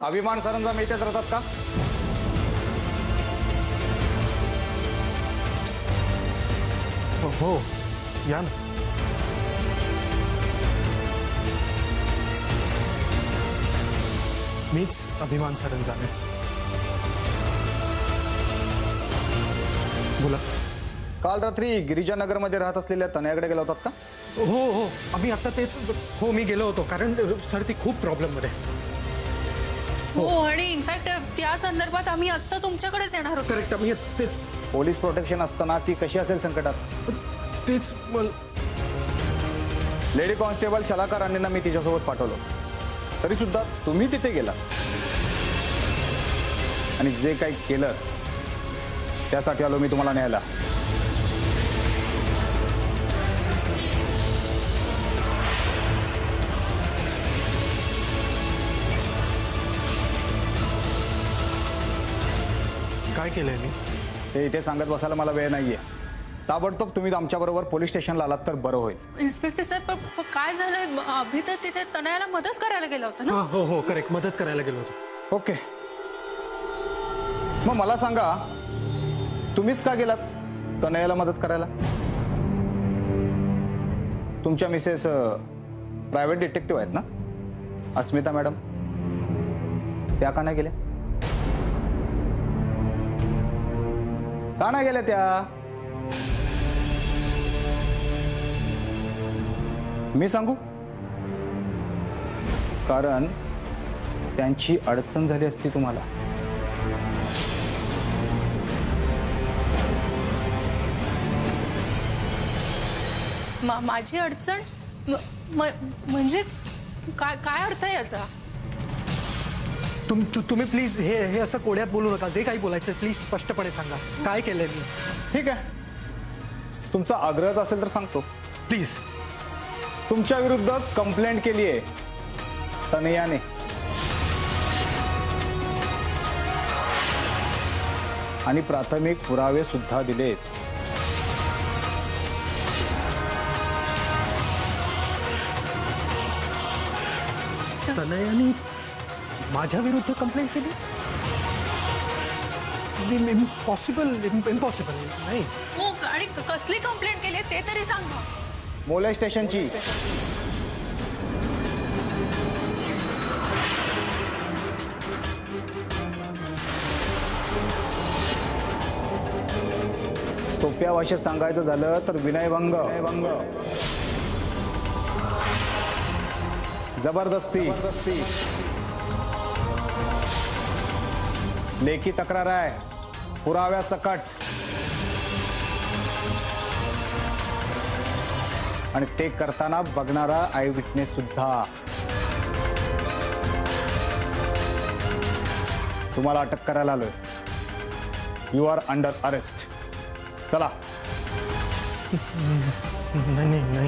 अभिमान सरंजाम इथेच राहतात का? हो या ना. मीच अभिमान सरंजामे. बोला. काल रात्री गिरिजानगर मध्ये राहत असलेल्या तनयाकडे गेला होतात का? हो हो आम्ही आता तेच. हो मी गेलो होतो कारण सर ती खूप प्रॉब्लेम मध्ये. हो आणि इनफॅक्ट त्या संदर्भात आम्ही आता तुमच्याकडेच येणार होतो. करेक्ट. आम्ही तेच. पोलीस प्रोटेक्शन असताना ती कशी असेल संकटात? तेच. लेडी कॉन्स्टेबल शलाका राणेंना मी तिच्यासोबत पाठवलं, तरी सुद्धा तुम्ही तिथे गेला आणि जे काही केलं त्यासाठी आलो मी तुम्हाला न्यायला. काय केलंय मी? ते इथे सांगत बसायला मला वेळ नाहीये. ताबडतोब तुम्ही आमच्याबरोबर पोलीस स्टेशनला आलात तर बरं होईल. इन्स्पेक्टर साहेब काय झालंय? अभि तर तिथे तनयाला मदत करायला गेला होता ना? हो हो करेक्ट. मदत करायला गेलो होतो. ओके. मग मला सांगा, तुम्हीच का गेलात तनयाला मदत करायला? तुमच्या मिसेस प्रायव्हेट डिटेक्टिव्ह आहेत ना, अस्मिता मॅडम? त्या का नाही गेल्या? का नाही गेल्या त्या? मी सांगू? कारण त्यांची अडचण झाली असती तुम्हाला. माझी अडचण म्हणजे काय अर्थ आहे याचा? तुम्ही प्लीज हे असं कोड्यात बोलू नका. जे काही बोलायचं प्लीज स्पष्टपणे सांगा. काय केलंय मी? ठीक आहे, तुमचा आग्रह असेल तर सांगतो. प्लीज. तुमच्या विरुद्ध कंप्लेंट केली आहे तनयाने. आणि प्राथमिक पुरावे सुद्धा दिलेत. तनयाने माझ्या विरुद्ध कंप्लेंट केली? इम्पॉसिबल. नाही. हो आणि कसली कंप्लेंट केली ते तरी सांगा. मोलेस्टेशनची. सोप्या भाषेत सांगायचं झालं तर विनयभंग, जबरदस्ती, लेखी तक्रार आहे, पुराव्या सकट, आणि ते करताना बघणारा आय विटनेस सुद्धा. तुम्हाला अटक करायला आलोय. You are under arrest. चला. नाही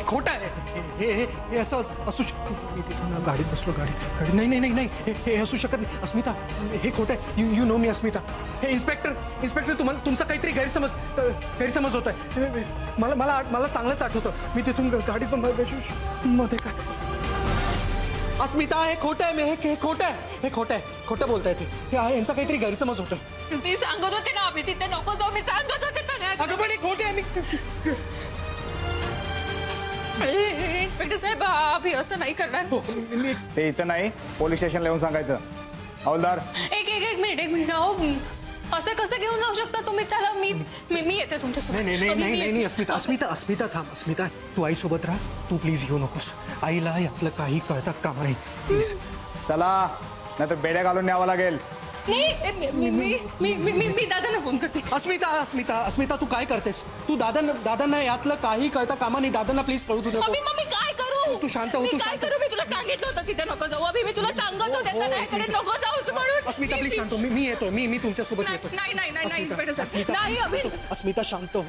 खोटा आहे हे असं असू मी तिथून गाडीत बसलो. गाडी नाही हे असू शकत नाही. अस्मिता हे खोटं आहे. यू नो मी अस्मिता. हे इन्स्पेक्टर तुम्हाला तुमचा काहीतरी गैरसमज होत आहे. मला चांगलंच आठवतं. मी तिथून गाडीत मध्ये काय अस्मिता हे खोटं आहे. हे खोटं आहे. खोटं बोलताय ते. यांचा काहीतरी गैरसमज होतोय. मी सांगत होते ना आम्ही तिथे नको जाऊ. मी सांगत होते तनया. अगं पण हे खोटं आहे. इन्स्पेक्टर साहेब अभि असं नाही करणार. ते इथं नाही, पोलीस स्टेशनला येऊन सांगायचं. हवालदार. एक मिनिट. अहो असं कसं घेऊन जाऊ शकता तुम्ही त्याला? मी येते तुमच्यासोबत. नाही अस्मिता थांब. अस्मिता तू आईसोबत राहा. तू प्लीज येऊ नकोस. आईला यातलं काही कळतं कामा नाही. प्लीज चला, नाहीतर बेड्या घालून न्यावं लागेल. मी दादांना फोन करते. अस्मिता तू काय करतेस? तू दादांना यातलं काही कळता कामा नाही. दादांना प्लीज कळू तू नको. मी काय करू? तू शांत हो. काय करू? मी तुला सांगितलं होतं तिथे नको जाऊ. अभि मी तुला सांगत होते तनयाकडे नको जाऊस म्हणून. अस्मिता प्लीज शांत हो. मी येतो. मी तुमच्या सोबत येतो. नाही इन्स्पेक्टर साहेब. नाही अभि. अस्मिता शांत हो.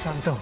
शांत हो.